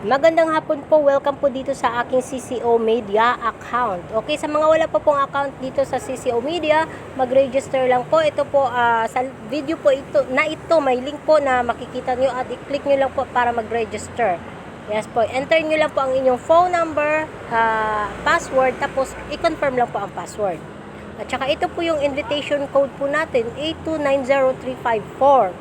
Magandang hapon po, welcome po dito sa aking CCO Media account. Okay, sa mga wala pa pong account dito sa CCO Media, mag-register lang po. Ito po, sa video po ito, may link po na makikita nyo at i-click nyo lang po para mag-register. Yes po, enter nyo lang po ang inyong phone number, password, tapos i-confirm lang po ang password. At saka ito po yung invitation code po natin, 8290354.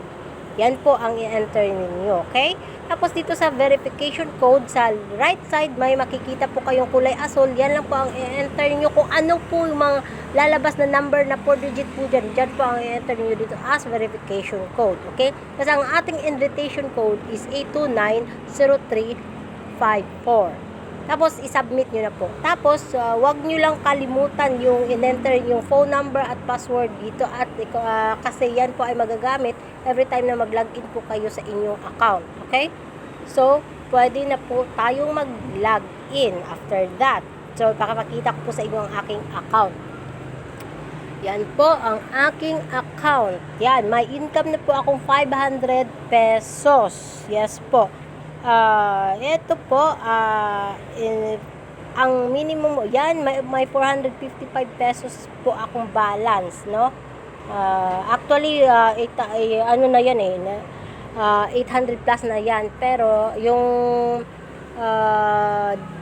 Yan po ang i-enter ninyo, okay? Tapos dito sa verification code, sa right side, may makikita po kayong kulay asul. Yan lang po ang i-enter niyo kung ano po yung mga lalabas na number na 4 digit po dyan. Dyan po ang i-enter niyo dito as verification code, okay? Kasi ang ating invitation code is 8290354. Tapos, i-submit nyo na po. Tapos, wag nyo lang kalimutan yung in-enter yung phone number at password dito. At kasi yan po ay magagamit every time na mag-login po kayo sa inyong account. Okay? So, pwede na po tayong mag-login after that. So, pakapakita ko po sa inyo ang aking account. Yan po ang aking account. Yan, may income na po akong 500 pesos. Yes po. Ito po, ang minimum, yan, may 455 pesos po akong balance, no? Actually, ano na yan 800 plus na yan. Pero, yung,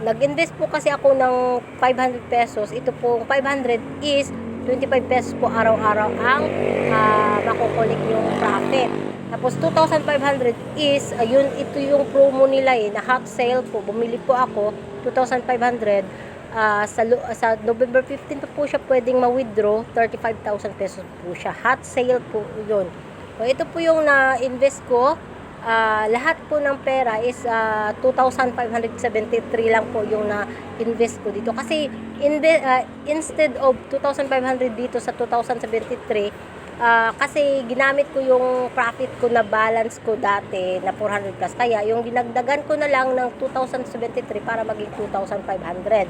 nag-invest po kasi ako ng 500 pesos. Ito po, 500 is 25 pesos po araw-araw ang makukulik yung profit. Tapos 2,500 is ito yung promo nila na hot sale po. Bumili po ako 2,500 sa November 15 pa po siya pwedeng ma-withdraw. 35,000 pesos po siya. Hot sale po yun. So, ito po yung na-invest ko. Lahat po ng pera is 2,573 lang po yung na-invest ko dito. Kasi instead of 2,500 dito sa 2,073, kasi ginamit ko yung profit ko na balance ko dati na 400 plus. Kaya yung dinagdagan ko na lang ng 2,073 para maging 2,500.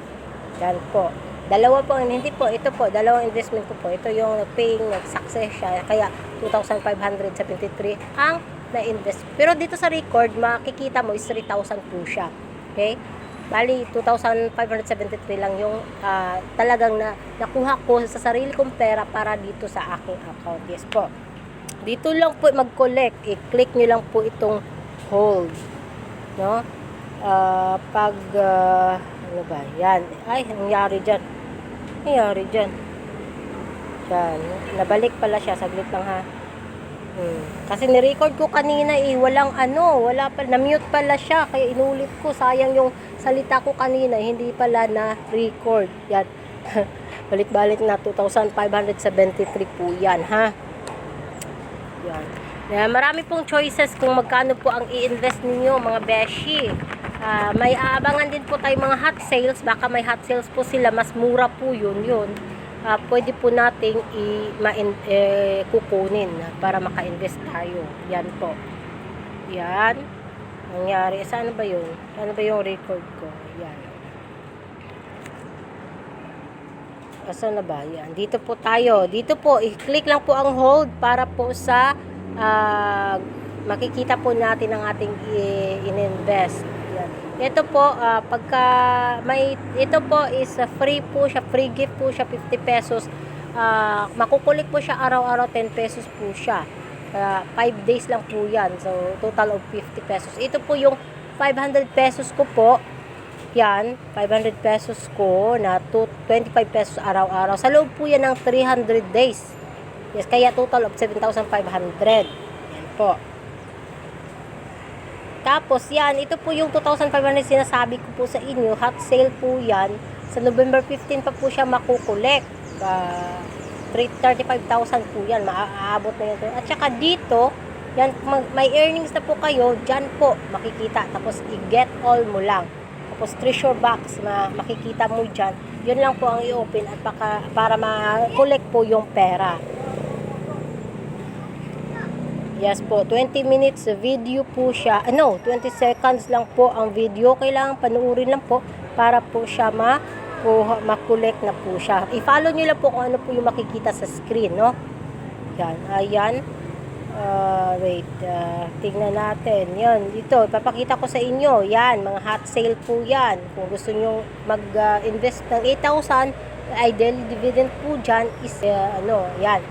Yan po. Dalawa po, hindi po, ito po, dalawang investment ko po. Ito yung paying, nag-success siya. Kaya 2,573 ang na-invest. Pero dito sa record, makikita mo is 3,000 po siya. Okay? Bali, 2,573 lang yung talagang nakuha ko sa sarili kong pera para dito sa aking account. Yes po. Dito lang po mag-collect. I-click nyo lang po itong hold. No? Ano ba? Yan. Ay, nangyari dyan. Nangyari dyan. Yan. Nabalik pala siya. Saglit lang ha. Kasi ni-record ko kanina wala pa, na-mute pala siya, kaya inulit ko, sayang yung salita ko kanina, hindi pala na-record. Yan. Balik-balik na 2,573 po yan, ha. Yan. Marami pong choices kung magkano po ang i-invest ninyo, mga beshi. May aabangan din po tayo mga hot sales, baka may hot sales po sila, mas mura po yun. Pwede po nating kukunin para maka-invest tayo. Yan po. Yan. Nangyari. Saan ba yun? Saan ba yung record ko? Yan. Saan na ba? Yan. Dito po tayo. Dito po, i-click lang po ang hold para po sa makikita po natin ang ating in-invest. Yan. Ito po, ito po is free po siya, free gift po siya, 50 pesos. Makukulik po siya araw-araw, 10 pesos po siya. 5 days lang po yan. So, total of 50 pesos. Ito po yung 500 pesos ko po. Yan, 500 pesos ko na 25 pesos araw-araw. Sa loob po yan ng 300 days. Yes, kaya total of 7,500. Yan po. Tapos yan, ito po yung 2,500 sinasabi ko po sa inyo, hot sale po yan. Sa November 15 pa po siya makukulek. 35,000 po yan, maaabot na yan. At saka dito, yan, may earnings na po kayo, dyan po makikita. Tapos i-get all mo lang. Tapos treasure box, makikita mo dyan. Yun lang po ang i-open at para ma-collect po yung pera. Yes po, 20 minutes video po siya. 20 seconds lang po ang video. Kailangan panuorin lang po para po siya ma-collect na po siya. I-follow nyo lang po kung ano po yung makikita sa screen, no? Yan, ayan. Tingnan natin. Yan, dito, papakita ko sa inyo. Yan, mga hot sale po yan. Kung gusto nyo mag-invest ng 8,000, ay daily dividend po dyan is, yan.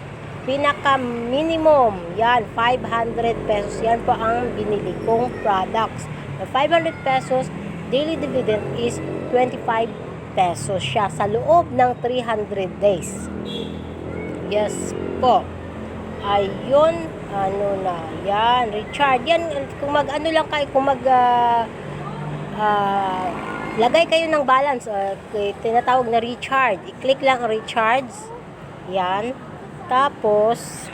Pinaka minimum, yan, 500 pesos. Yan po ang binili kong products. Na 500 pesos, daily dividend is 25 pesos siya sa loob ng 300 days. Yes po. Ayun, yan, Richard. Yan, kung lang kayo, kung lagay kayo ng balance, tinatawag na recharge. I-click lang ang recharge. Yan. Tapos,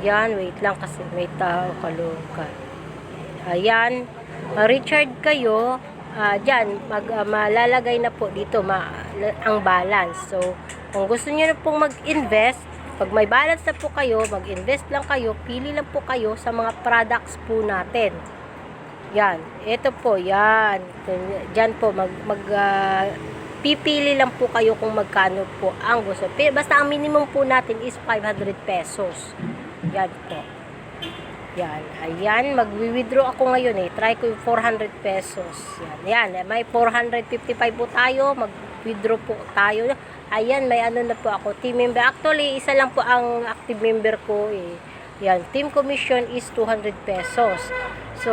yan, wait lang kasi may tao kaluka. Ayan, recharge kayo. Dyan, malalagay na po dito ang balance. So, kung gusto niyo na pong mag-invest, pag may balance na po kayo, mag-invest lang kayo, pili lang po kayo sa mga products po natin. Yan, ito po, yan. Dyan po, pipili lang po kayo kung magkano po ang gusto. Basta ang minimum po natin is 500 pesos. Yan po. Yan, ayan, mag-withdraw ako ngayon try ko yung 400 pesos. Yan, may 455 po tayo, mag-withdraw po tayo. Ayan, may na po ako, team member. Actually, isa lang po ang active member ko Yan, team commission is 200 pesos. So,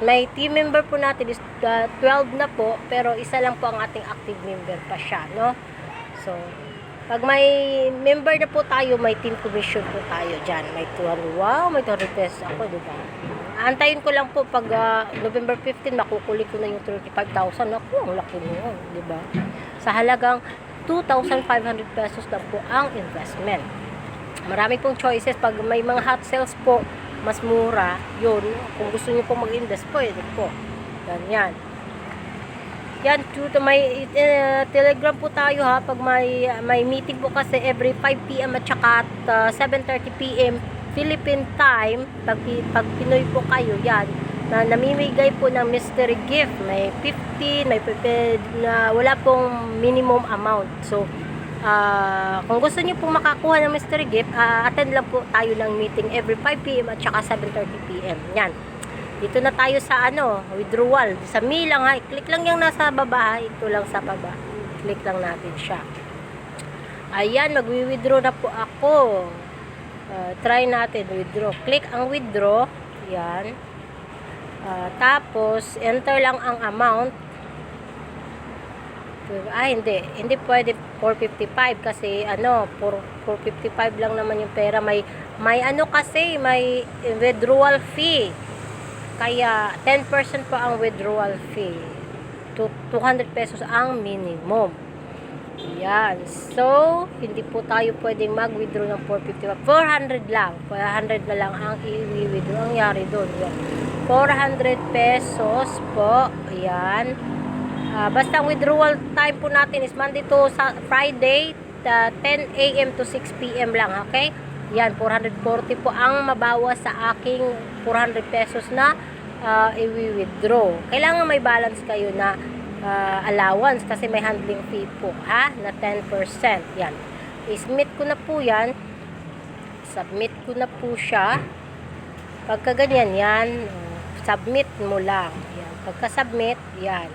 may team member po natin is 12 na po, pero isa lang po ang ating active member pa siya, no? So, pag may member na po tayo, may team commission po tayo dyan. May 200, wow, may 200 pesos ako, diba? Antayin ko lang po pag November 15, makukulit ko na yung 35,000. Ako, ang laki mo, diba? Sa halagang 2,500 pesos lang po ang investment. Marami pong choices. Pag may mga hot sales po, mas mura, yun. Kung gusto niyo po mag-invest po, ito po. Ganyan. Yan, may telegram po tayo ha, pag may meeting po kasi every 5 p.m. at saka 7:30 p.m. Philippine time, pag Pinoy po kayo, yan, na namimigay po ng mystery gift, may 50, may na wala pong minimum amount. So, kung gusto niyo po makakuha ng mystery gift, attend lang po tayo ng meeting every 5 p.m. at saka 7:30 p.m. Yan. Dito na tayo sa withdrawal. Sa me lang ha. I-click lang yung nasa baba. Ito lang sa baba. Click lang natin siya. Ayan, magwi-withdraw na po ako. Try natin withdraw. Click ang withdraw. Yan. Tapos, enter lang ang amount. Hindi. Hindi pwede 455 kasi 455 lang naman yung pera. May kasi, may withdrawal fee. Kaya 10% po ang withdrawal fee. 200 pesos ang minimum. Yan. So, hindi po tayo pwedeng mag-withdraw ng 455. 400 lang. 400 na lang ang i-withdraw. Ang yari doon. 400 pesos po. Yan. Basta ang withdrawal time po natin is Monday to Friday, 10 a.m. to 6 p.m. lang. Okay? Yan, 440 po ang mabawas sa aking 400 pesos na i-withdraw. Kailangan may balance kayo na allowance kasi may handling fee po, ha? Na 10%. Yan. I-submit ko na po yan. Submit ko na po siya. Pagka ganyan, yan. Submit mo lang. Yan. Pagka-submit, yan.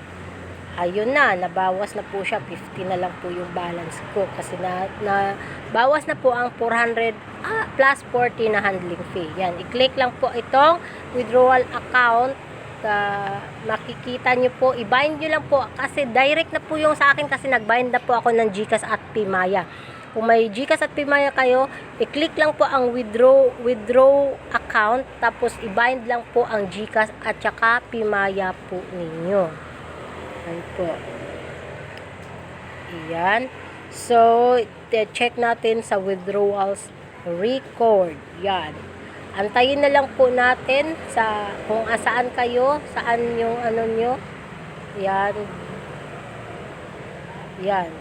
Ayun na, nabawas na po siya, 50 na lang po yung balance ko kasi bawas na po ang 400 plus 40 na handling fee. Yan, i-click lang po itong withdrawal account. Makikita nyo po, i-bind nyo lang po kasi direct na po yung sa akin kasi nag-bind na po ako ng GCash at Pimaya. Kung may GCash at Pimaya kayo, i-click lang po ang withdraw account tapos i-bind lang po ang GCash at saka Pimaya po ninyo. Ayan po. Ayan. So, check natin sa withdrawals record. Yan. Antayin na lang po natin kung saan kayo, saan yung nyo. Yan. Yan.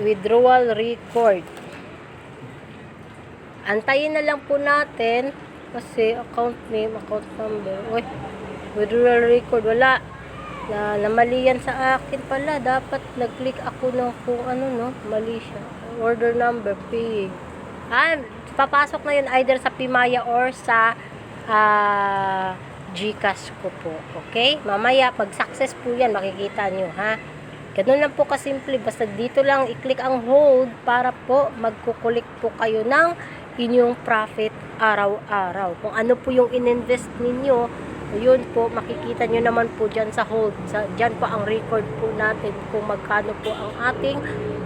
Withdrawal record. Antayin na lang po natin kasi account name, account number. Uy, withdrawal record. Wala. Namali yan sa akin pala. Dapat nag-click ako ng kung mali siya. Order number, pay. Papasok na yun either sa Pimaya or sa GCash ko po. Okay? Mamaya, pag success po yan, makikita nyo, ha? Ganun lang po kasimple. Basta dito lang i-click ang hold para po magkukulik po kayo ng inyong profit araw-araw. Kung ano po yung ininvest ninyo, yun po, makikita nyo naman po dyan sa hold. Dyan po ang record po natin kung magkano po ang ating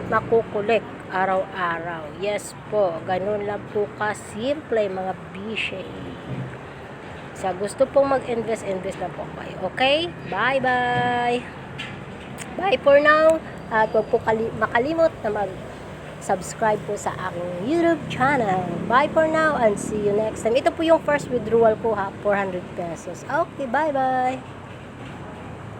makukulik araw-araw. Yes po, ganun lang po kasimple mga bishe. Sa gusto pong mag-invest, invest na po kayo. Okay? Bye-bye! Bye for now. At huwag po makalimot na mag-subscribe po sa aking YouTube channel. Bye for now and see you next time. Ito po yung first withdrawal ko ha, 400 pesos. Okay, bye-bye!